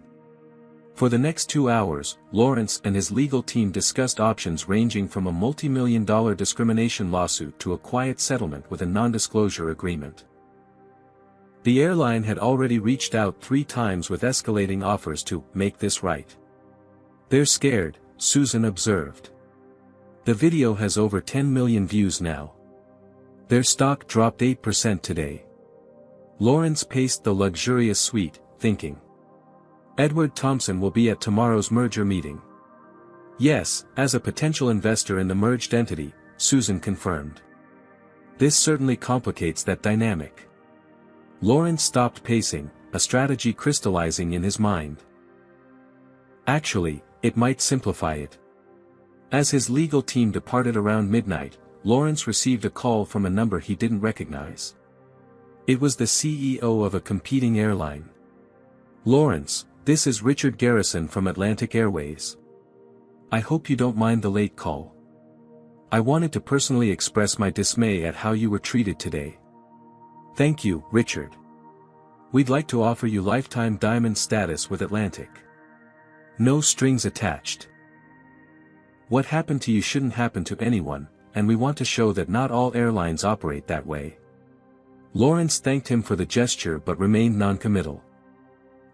For the next 2 hours, Lawrence and his legal team discussed options ranging from a multi-million-dollar discrimination lawsuit to a quiet settlement with a non-disclosure agreement. The airline had already reached out 3 times with escalating offers to make this right. "They're scared," Susan observed. "The video has over 10 million views now. Their stock dropped 8% today." Lawrence paced the luxurious suite, thinking. "Edward Thompson will be at tomorrow's merger meeting." "Yes, as a potential investor in the merged entity," Susan confirmed. "This certainly complicates that dynamic." Lawrence stopped pacing, a strategy crystallizing in his mind. Actually, it might simplify it. As his legal team departed around midnight, Lawrence received a call from a number he didn't recognize. It was the CEO of a competing airline. "Lawrence, this is Richard Garrison from Atlantic Airways. I hope you don't mind the late call. I wanted to personally express my dismay at how you were treated today." "Thank you, Richard. We'd like to offer you lifetime diamond status with Atlantic. No strings attached. What happened to you shouldn't happen to anyone, and we want to show that not all airlines operate that way." Lawrence thanked him for the gesture but remained noncommittal.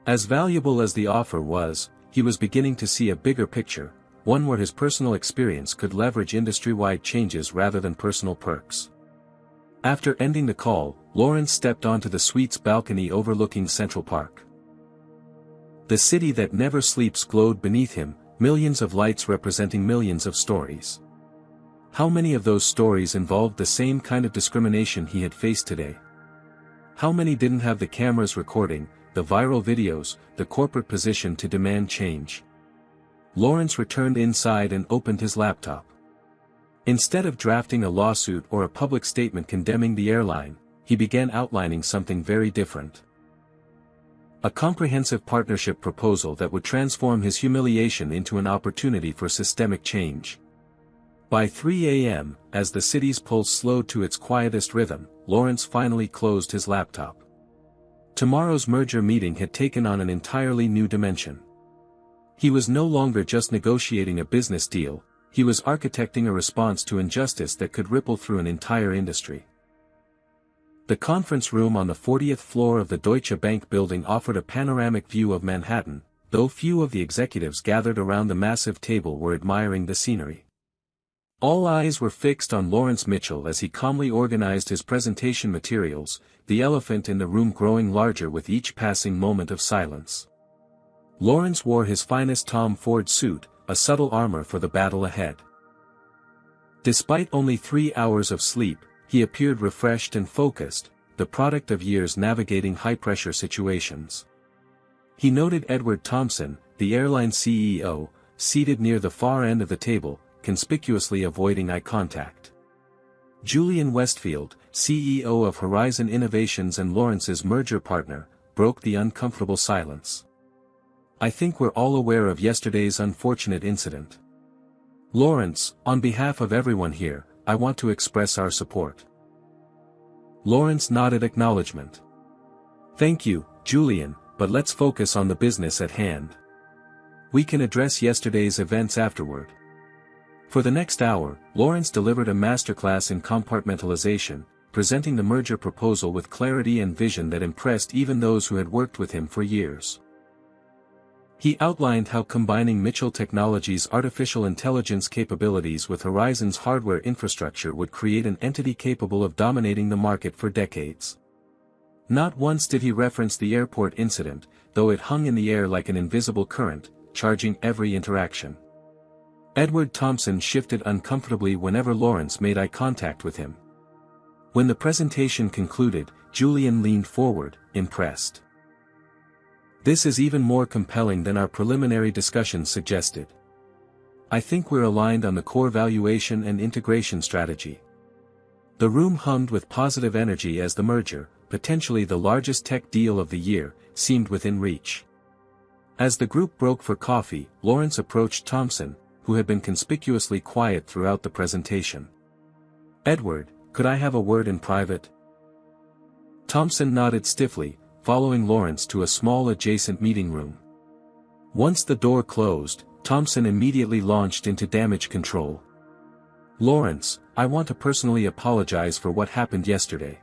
As valuable as the offer was, he was beginning to see a bigger picture, one where his personal experience could leverage industry-wide changes rather than personal perks. After ending the call, Lawrence stepped onto the suite's balcony overlooking Central Park. The city that never sleeps glowed beneath him, millions of lights representing millions of stories. How many of those stories involved the same kind of discrimination he had faced today? How many didn't have the cameras recording, the viral videos, the corporate position to demand change? Lawrence returned inside and opened his laptop. Instead of drafting a lawsuit or a public statement condemning the airline, he began outlining something very different. A comprehensive partnership proposal that would transform his humiliation into an opportunity for systemic change. By 3 a.m., as the city's pulse slowed to its quietest rhythm, Lawrence finally closed his laptop. Tomorrow's merger meeting had taken on an entirely new dimension. He was no longer just negotiating a business deal, he was architecting a response to injustice that could ripple through an entire industry. The conference room on the 40th floor of the Deutsche Bank building offered a panoramic view of Manhattan, though few of the executives gathered around the massive table were admiring the scenery. All eyes were fixed on Lawrence Mitchell as he calmly organized his presentation materials, the elephant in the room growing larger with each passing moment of silence. Lawrence wore his finest Tom Ford suit, a subtle armor for the battle ahead. Despite only 3 hours of sleep, he appeared refreshed and focused, the product of years navigating high-pressure situations. He noted Edward Thomson, the airline CEO, seated near the far end of the table, conspicuously avoiding eye contact. Julian Westfield, CEO of Horizon Innovations and Lawrence's merger partner, broke the uncomfortable silence. I think we're all aware of yesterday's unfortunate incident. Lawrence, on behalf of everyone here, I want to express our support. Lawrence nodded acknowledgement. Thank you, Julian, but let's focus on the business at hand. We can address yesterday's events afterward. For the next hour, Lawrence delivered a masterclass in compartmentalization, presenting the merger proposal with clarity and vision that impressed even those who had worked with him for years. He outlined how combining Mitchell Technologies' artificial intelligence capabilities with Horizon's hardware infrastructure would create an entity capable of dominating the market for decades. Not once did he reference the airport incident, though it hung in the air like an invisible current, charging every interaction. Edward Thomson shifted uncomfortably whenever Lawrence made eye contact with him. When the presentation concluded, Julian leaned forward, impressed. This is even more compelling than our preliminary discussions suggested. I think we're aligned on the core valuation and integration strategy. The room hummed with positive energy as the merger, potentially the largest tech deal of the year, seemed within reach. As the group broke for coffee, Lawrence approached Thomson, who had been conspicuously quiet throughout the presentation. Edward, could I have a word in private? Thomson nodded stiffly, following Lawrence to a small adjacent meeting room. Once the door closed, Thomson immediately launched into damage control. Lawrence, I want to personally apologize for what happened yesterday.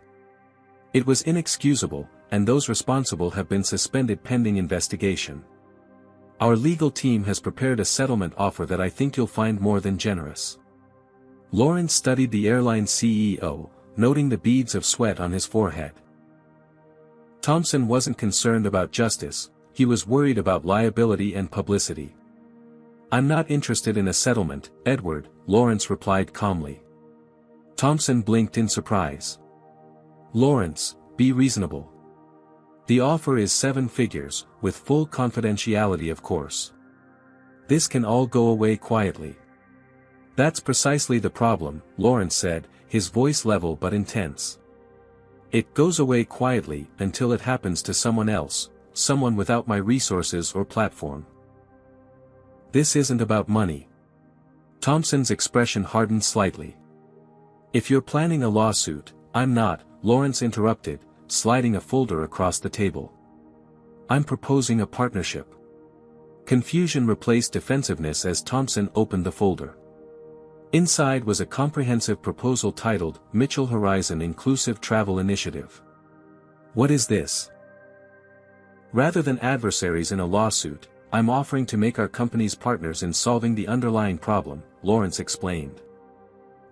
It was inexcusable, and those responsible have been suspended pending investigation. Our legal team has prepared a settlement offer that I think you'll find more than generous. Lawrence studied the airline CEO, noting the beads of sweat on his forehead. Thomson wasn't concerned about justice, he was worried about liability and publicity. I'm not interested in a settlement, Edward, Lawrence replied calmly. Thomson blinked in surprise. Lawrence, be reasonable. The offer is 7 figures, with full confidentiality of course. This can all go away quietly. That's precisely the problem, Lawrence said, his voice level but intense. It goes away quietly until it happens to someone else, someone without my resources or platform. This isn't about money. Thomson's expression hardened slightly. If you're planning a lawsuit, I'm not, Lawrence interrupted, sliding a folder across the table. I'm proposing a partnership. Confusion replaced defensiveness as Thomson opened the folder. Inside was a comprehensive proposal titled, Mitchell Horizon Inclusive Travel Initiative. What is this? Rather than adversaries in a lawsuit, I'm offering to make our companies partners in solving the underlying problem, Lawrence explained.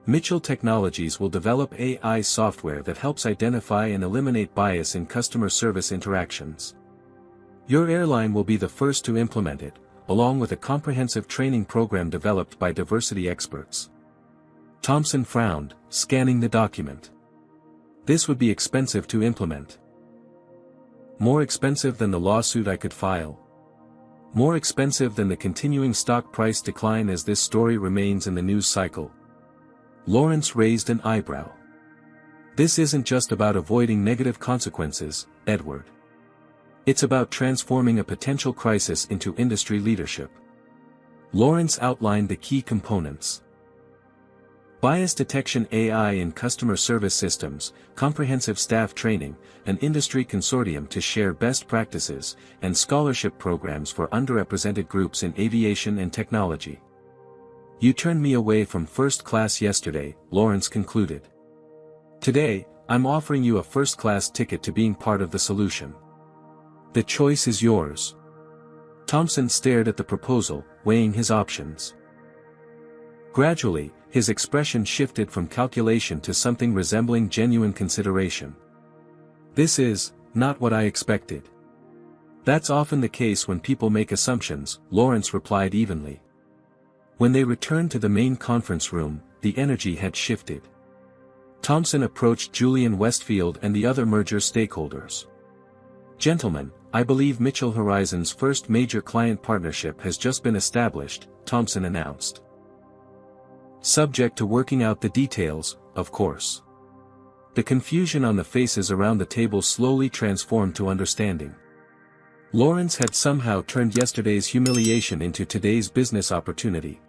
Mitchell Technologies will develop AI software that helps identify and eliminate bias in customer service interactions. Your airline will be the first to implement it, along with a comprehensive training program developed by diversity experts. Thomson frowned, scanning the document. This would be expensive to implement. More expensive than the lawsuit I could file. More expensive than the continuing stock price decline as this story remains in the news cycle. Lawrence raised an eyebrow. This isn't just about avoiding negative consequences, Edward. It's about transforming a potential crisis into industry leadership. Lawrence outlined the key components. Bias detection AI in customer service systems, comprehensive staff training, an industry consortium to share best practices, and scholarship programs for underrepresented groups in aviation and technology. You turned me away from first class yesterday, Lawrence concluded. Today, I'm offering you a first-class ticket to being part of the solution. The choice is yours. Thomson stared at the proposal, weighing his options. Gradually, his expression shifted from calculation to something resembling genuine consideration. This is not what I expected. That's often the case when people make assumptions, Lawrence replied evenly. When they returned to the main conference room, the energy had shifted. Thompson approached Julian Westfield and the other merger stakeholders. Gentlemen, I believe Mitchell Horizon's first major client partnership has just been established, Thompson announced. Subject to working out the details, of course. The confusion on the faces around the table slowly transformed to understanding. Lawrence had somehow turned yesterday's humiliation into today's business opportunity.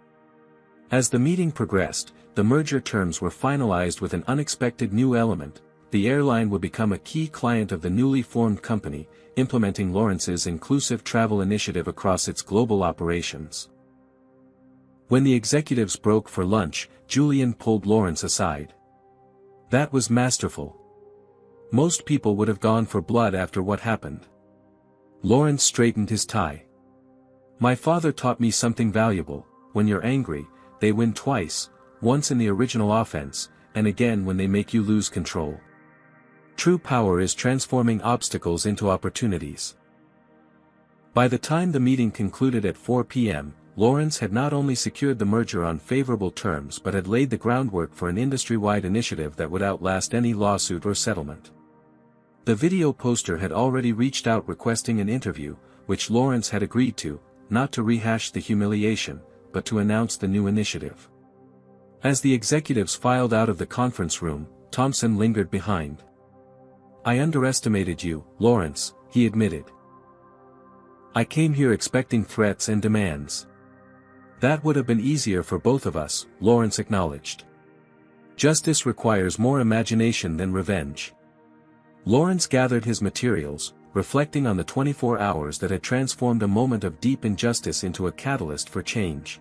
As the meeting progressed, the merger terms were finalized with an unexpected new element: the airline would become a key client of the newly formed company, implementing Lawrence's inclusive travel initiative across its global operations. When the executives broke for lunch, Julian pulled Lawrence aside. That was masterful. Most people would have gone for blood after what happened. Lawrence straightened his tie. My father taught me something valuable: when you're angry, they win twice, once in the original offense, and again when they make you lose control. True power is transforming obstacles into opportunities. By the time the meeting concluded at 4 p.m., Lawrence had not only secured the merger on favorable terms but had laid the groundwork for an industry-wide initiative that would outlast any lawsuit or settlement. The video poster had already reached out requesting an interview, which Lawrence had agreed to, not to rehash the humiliation, but to announce the new initiative. As the executives filed out of the conference room, Thompson lingered behind. I underestimated you, Lawrence, he admitted. I came here expecting threats and demands. That would have been easier for both of us, Lawrence acknowledged. Justice requires more imagination than revenge. Lawrence gathered his materials, reflecting on the 24 hours that had transformed a moment of deep injustice into a catalyst for change.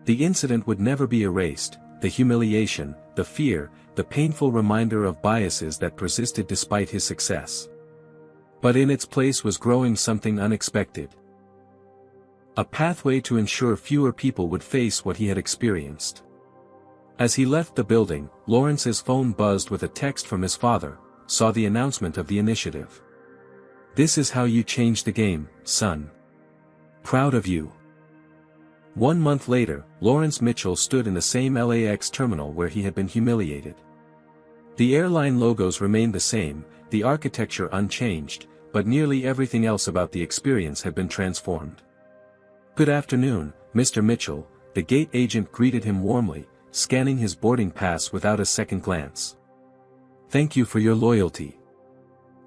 The incident would never be erased: the humiliation, the fear, the painful reminder of biases that persisted despite his success. But in its place was growing something unexpected. A pathway to ensure fewer people would face what he had experienced. As he left the building, Lawrence's phone buzzed with a text from his father: saw the announcement of the initiative. This is how you change the game, son. Proud of you. 1 month later, Lawrence Mitchell stood in the same LAX terminal where he had been humiliated. The airline logos remained the same, the architecture unchanged, but nearly everything else about the experience had been transformed. Good afternoon, Mr. Mitchell, the gate agent greeted him warmly, scanning his boarding pass without a second glance. Thank you for your loyalty.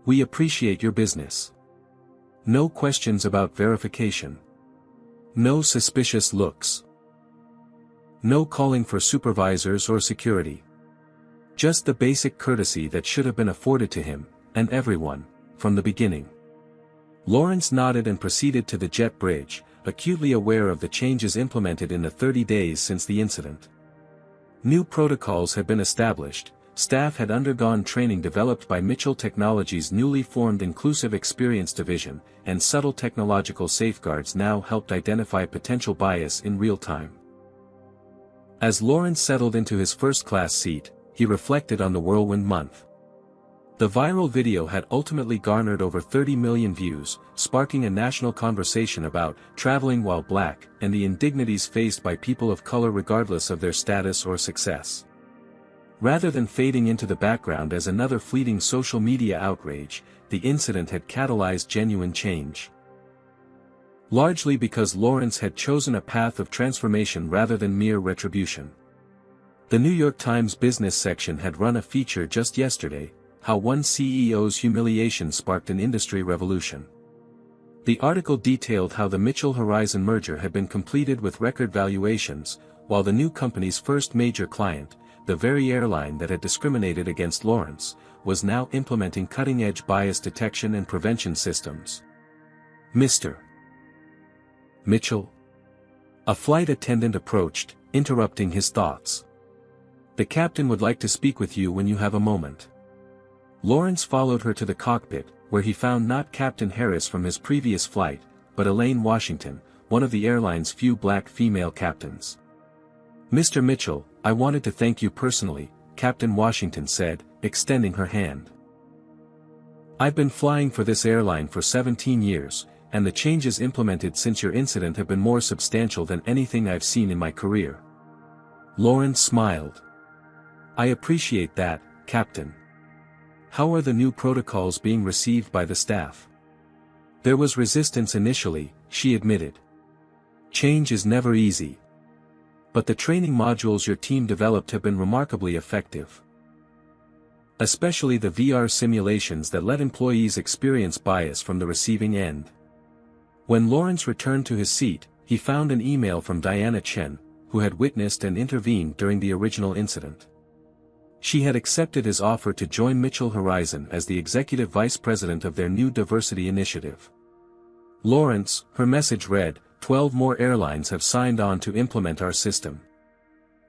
We appreciate your business. No questions about verification. No suspicious looks. No calling for supervisors or security. Just the basic courtesy that should have been afforded to him, and everyone, from the beginning. Lawrence nodded and proceeded to the jet bridge, acutely aware of the changes implemented in the 30 days since the incident. New protocols had been established, staff had undergone training developed by Mitchell Technologies' newly formed Inclusive Experience Division, and subtle technological safeguards now helped identify potential bias in real time. As Lawrence settled into his first-class seat, he reflected on the whirlwind month. The viral video had ultimately garnered over 30 million views, sparking a national conversation about traveling while black and the indignities faced by people of color regardless of their status or success. Rather than fading into the background as another fleeting social media outrage, the incident had catalyzed genuine change. Largely because Lawrence had chosen a path of transformation rather than mere retribution. The New York Times business section had run a feature just yesterday: how one CEO's humiliation sparked an industry revolution. The article detailed how the Mitchell Horizon merger had been completed with record valuations, while the new company's first major client, the very airline that had discriminated against Lawrence, was now implementing cutting-edge bias detection and prevention systems. Mr. Mitchell? A flight attendant approached, interrupting his thoughts. The captain would like to speak with you when you have a moment. Lawrence followed her to the cockpit, where he found not Captain Harris from his previous flight, but Elaine Washington, one of the airline's few black female captains. Mr. Mitchell, I wanted to thank you personally, Captain Washington said, extending her hand. I've been flying for this airline for 17 years, and the changes implemented since your incident have been more substantial than anything I've seen in my career. Lawrence smiled. I appreciate that, Captain. How are the new protocols being received by the staff? There was resistance initially, she admitted. Change is never easy. But the training modules your team developed have been remarkably effective. Especially the VR simulations that let employees experience bias from the receiving end. When Lawrence returned to his seat, he found an email from Diana Chen, who had witnessed and intervened during the original incident. She had accepted his offer to join Mitchell Horizon as the executive vice president of their new diversity initiative. Lawrence, her message read, 12 more airlines have signed on to implement our system.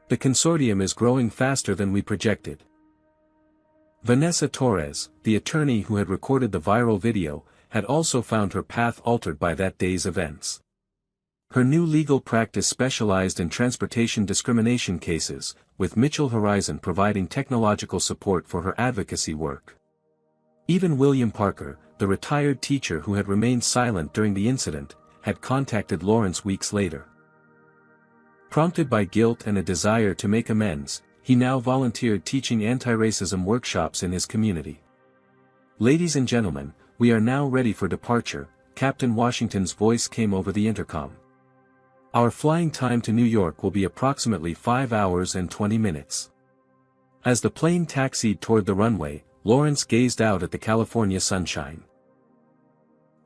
The consortium is growing faster than we projected. Vanessa Torres, the attorney who had recorded the viral video, had also found her path altered by that day's events. Her new legal practice specialized in transportation discrimination cases, with Mitchell Horizon providing technological support for her advocacy work. Even William Parker, the retired teacher who had remained silent during the incident, had contacted Lawrence weeks later. Prompted by guilt and a desire to make amends, he now volunteered teaching anti-racism workshops in his community. Ladies and gentlemen, we are now ready for departure, Captain Washington's voice came over the intercom. Our flying time to New York will be approximately 5 hours and 20 minutes. As the plane taxied toward the runway, Lawrence gazed out at the California sunshine.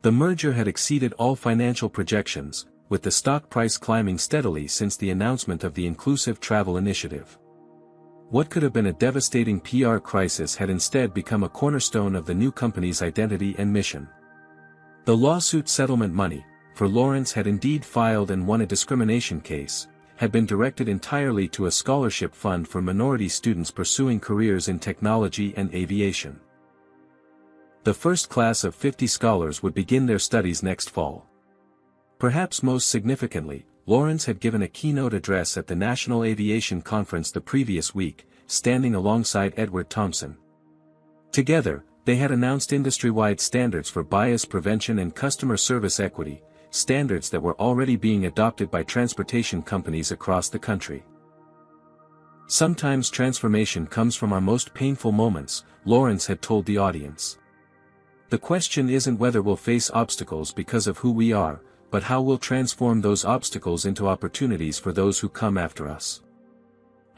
The merger had exceeded all financial projections, with the stock price climbing steadily since the announcement of the Inclusive Travel Initiative. What could have been a devastating PR crisis had instead become a cornerstone of the new company's identity and mission. The lawsuit settlement money, for Lawrence had indeed filed and won a discrimination case, had been directed entirely to a scholarship fund for minority students pursuing careers in technology and aviation. The first class of 50 scholars would begin their studies next fall. Perhaps most significantly, Lawrence had given a keynote address at the National Aviation Conference the previous week, standing alongside Edward Thompson. Together, they had announced industry-wide standards for bias prevention and customer service equity, standards that were already being adopted by transportation companies across the country. Sometimes transformation comes from our most painful moments, Lawrence had told the audience. The question isn't whether we'll face obstacles because of who we are, but how we'll transform those obstacles into opportunities for those who come after us.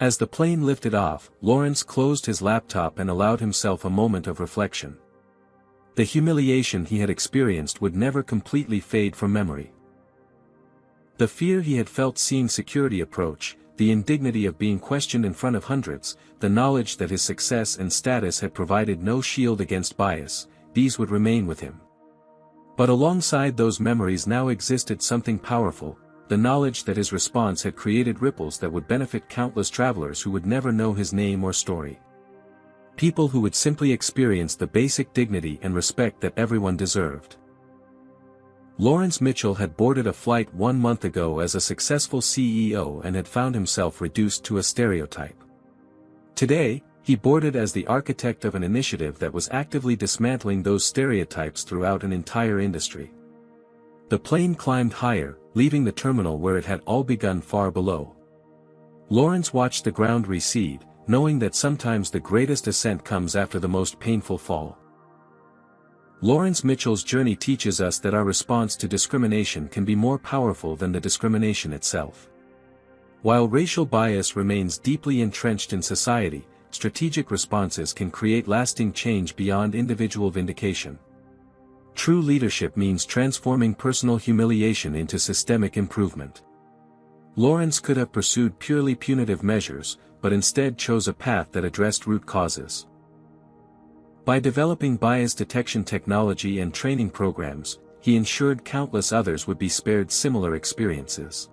As the plane lifted off, Lawrence closed his laptop and allowed himself a moment of reflection. The humiliation he had experienced would never completely fade from memory. The fear he had felt seeing security approach, the indignity of being questioned in front of hundreds, the knowledge that his success and status had provided no shield against bias, these would remain with him. But alongside those memories now existed something powerful, the knowledge that his response had created ripples that would benefit countless travelers who would never know his name or story. People who would simply experience the basic dignity and respect that everyone deserved. Lawrence Mitchell had boarded a flight 1 month ago as a successful CEO and had found himself reduced to a stereotype. Today, he boarded as the architect of an initiative that was actively dismantling those stereotypes throughout an entire industry. The plane climbed higher, leaving the terminal where it had all begun far below. Lawrence watched the ground recede, knowing that sometimes the greatest ascent comes after the most painful fall. Lawrence Mitchell's journey teaches us that our response to discrimination can be more powerful than the discrimination itself. While racial bias remains deeply entrenched in society, strategic responses can create lasting change beyond individual vindication. True leadership means transforming personal humiliation into systemic improvement. Lawrence could have pursued purely punitive measures, but instead chose a path that addressed root causes. By developing bias detection technology and training programs, he ensured countless others would be spared similar experiences.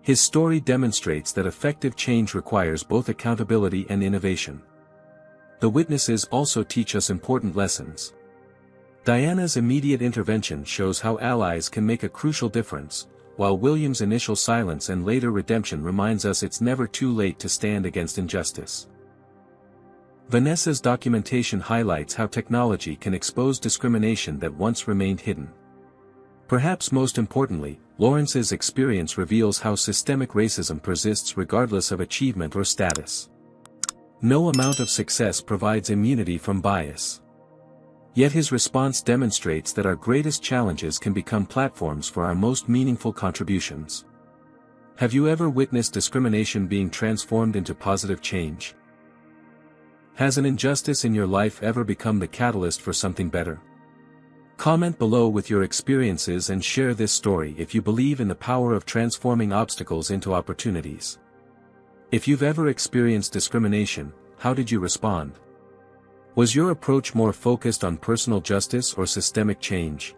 His story demonstrates that effective change requires both accountability and innovation. The witnesses also teach us important lessons. Diana's immediate intervention shows how allies can make a crucial difference, while William's initial silence and later redemption reminds us it's never too late to stand against injustice. Vanessa's documentation highlights how technology can expose discrimination that once remained hidden. Perhaps most importantly, Lawrence's experience reveals how systemic racism persists regardless of achievement or status. No amount of success provides immunity from bias. Yet his response demonstrates that our greatest challenges can become platforms for our most meaningful contributions. Have you ever witnessed discrimination being transformed into positive change? Has an injustice in your life ever become the catalyst for something better? Comment below with your experiences and share this story if you believe in the power of transforming obstacles into opportunities. If you've ever experienced discrimination, how did you respond? Was your approach more focused on personal justice or systemic change?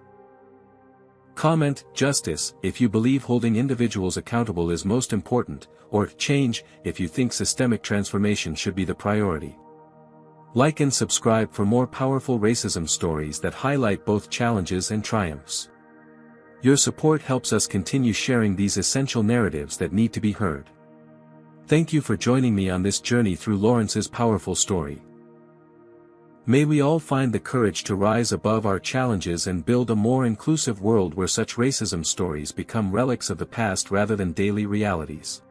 Comment justice if you believe holding individuals accountable is most important, or change if you think systemic transformation should be the priority. Like and subscribe for more powerful racism stories that highlight both challenges and triumphs. Your support helps us continue sharing these essential narratives that need to be heard. Thank you for joining me on this journey through Lawrence's powerful story. May we all find the courage to rise above our challenges and build a more inclusive world where such racism stories become relics of the past rather than daily realities.